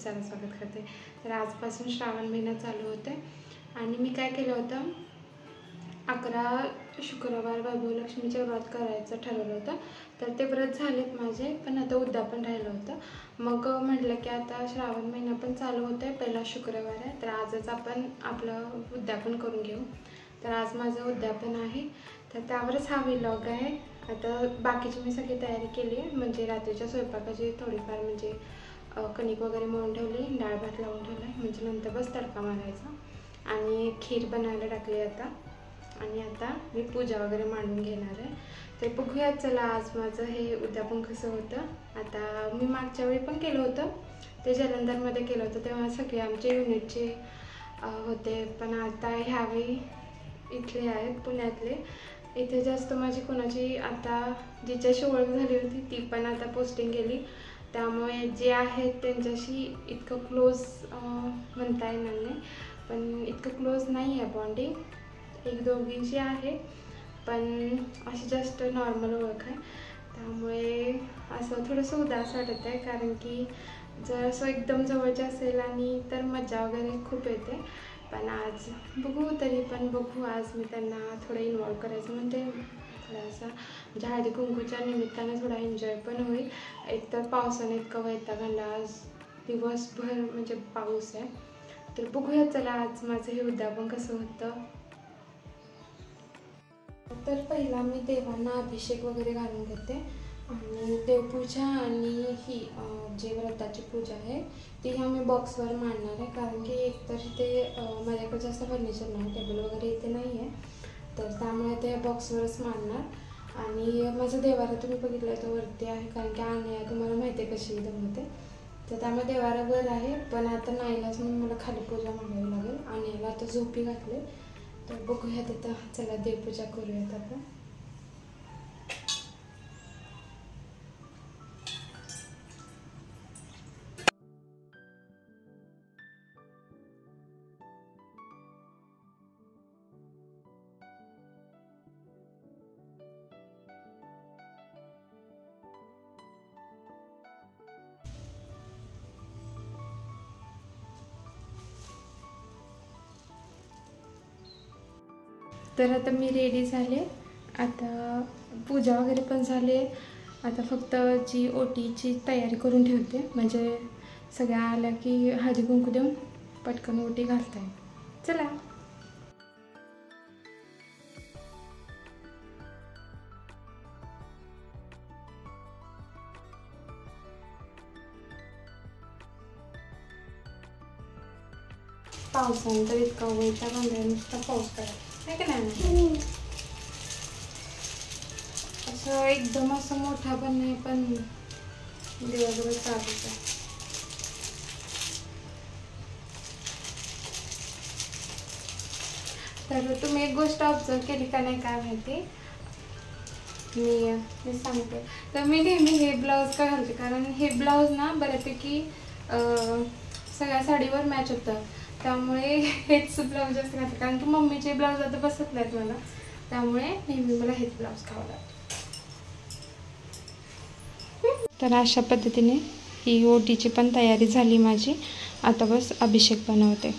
सारं स्वागत करते. तर आजपासून श्रावण महिना चालू होते आणि मी काय केलं होतं, 11 शुक्रवार वैभवलक्ष्मीचे व्रत करायचं ठरवलं होतं. तर ते व्रत झालेत माझे, पण आता उद्यापन राहिलं होतं. मग म्हटलं की आता श्रावण महिना पण चालू होतं आहे, पहिला शुक्रवार आहे, तर आजच आपण आपलं उद्यापन करून घेऊ. तर आज माझं उद्यापन आहे, तर त्यावरच हा व्लॉग आहे. आता बाकीची मी सगळी तयारी केली आहे, म्हणजे रात्रीच्या स्वयंपाकाची थोडीफार म्हणजे कणिक वगैरे मळून ठेवली, डाळ भात लावून ठेवला आहे, म्हणजे नंतर बस तडका मारायचा. आणि खीर बनायला टाकली आता. आणि आता मी पूजा वगैरे मांडून घेणार आहे. तर बघूयात चला आज माझं हे उद्यापन कसं होतं. आता मी मागच्या वेळी पण केलं होतं, ते जलंधरमध्ये केलं होतं, तेव्हा सगळे आमचे युनिटचे होते. पण आता ह्यावेळी इथले आहेत पुण्यातले. इथे जास्त माझी कोणाची आता जिच्याशी ओळख झाली होती ती पण आता पोस्टिंग गेली, त्यामुळे जे आहेत त्यांच्याशी इतकं क्लोज म्हणता येणार नाही, पण इतकं क्लोज नाही आहे बॉन्डिंग. एक दोघींची आहे, पण अशी जास्त नॉर्मल ओळख आहे. त्यामुळे असं थोडंसं उदास वाटत आहे, कारण की जर असं एकदम जवळचे असेल आणि तर मजा वगैरे खूप येते. पण आज बघू, तरी पण बघू, आज मी त्यांना थोडं इन्वॉल्व करायचं म्हणते. थोडासा म्हणजे हळदी कुंकूच्या निमित्ताने थोडा एन्जॉय पण होईल. एकतर पावसाने इतका वैताग आणला, आज दिवसभर म्हणजे पाऊस आहे. तर बघूया चला आज माझं हे उद्यापन कसं होतं. तर पहिला मी देवांना अभिषेक वगैरे घालून घेते आणि देवपूजा आणि ही जी व्रताची पूजा आहे ती मी बॉक्सवर मांडणार आहे, कारण की एकतर ते माझ्याकडे जास्त फर्निचर नाही, टेबल वगैरे इथे नाही आहे, तर त्यामुळे ते बॉक्सवरच मांडणार. आणि माझं देवारा तुम्ही बघितलं तो वरती आहे, कारण की आणि तुम्हाला माहिती आहे कशी दमवते, तर त्यामुळे देवारा वर आहे. पण आता नाईलाज म्हणून मला खाली पूजा मांडावी लागेल. आणि याला आता झोपी घातले, तर बघूयात आता चला देवपूजा करूयात आपण. तर आता मी रेडी झाले, आता पूजा वगैरे पण झाली आहे. आता फक्त जी ओटीची तयारी करून ठेवते, म्हणजे सगळ्या आल्या की हळदी कुंकू देऊन पटकन ओटी घालता येईल. चला. पावसाने तर इतका वैताग आणलाय, नुसता पाऊस करायचा आहे का नाही. असं एकदम असं मोठा पण नाही, पण दिवसभर चालूच आहे. तर तुम्ही एक गोष्ट ऑब्झर्व केली का नाही काय माहिती, मी सांगते. तर मी नेहमी हे ब्लाऊज का घालते, कारण हे ब्लाऊज ना बऱ्यापैकी सगळ्या साडीवर मॅच होतं, त्यामुळे हेच ब्लाऊज जास्त घालते. कारण की मम्मीचे ब्लाऊज आता बसत नाहीत मला, त्यामुळे नेहमी मला हेच ब्लाऊज घालावं लागतं. तर अशा पद्धतीने ही ओटीची पण तयारी झाली माझी. आता बस अभिषेक बनवते.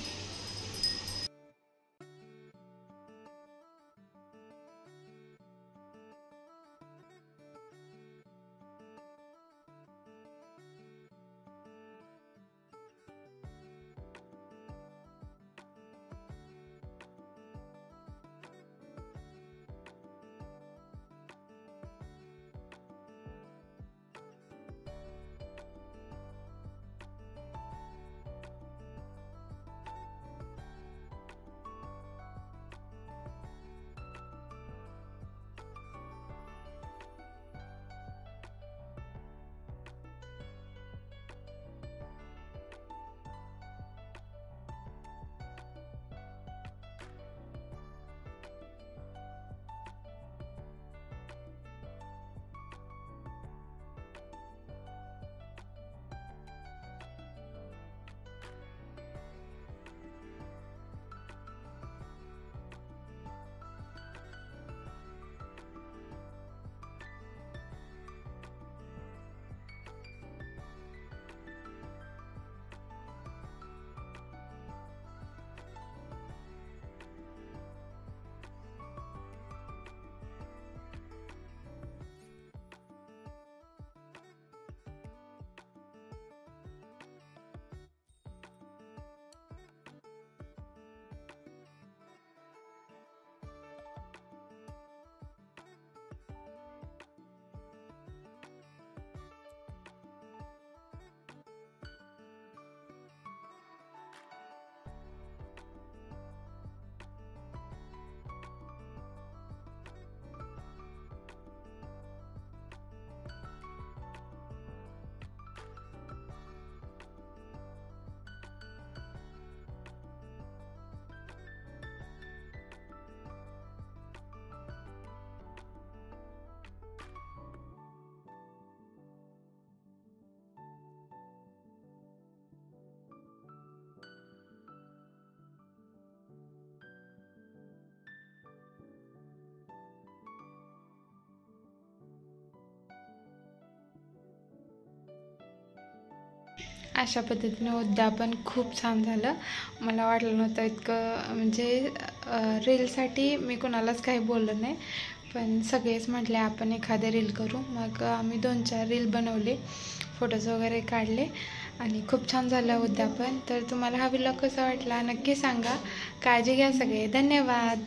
अशा पद्धतीने उद्यापन खूप छान झालं. मला वाटलं नव्हतं इतकं, म्हणजे रीलसाठी मी कोणालाच काही बोललं नाही, पण सगळेच म्हटले आपण एखादे रील करू. मग आम्ही 2-4 रील बनवले, फोटोज वगैरे काढले आणि खूप छान झालं उद्यापन. तर तुम्हाला हा व्लॉग कसा वाटला नक्की सांगा. काळजी घ्या सगळे. धन्यवाद.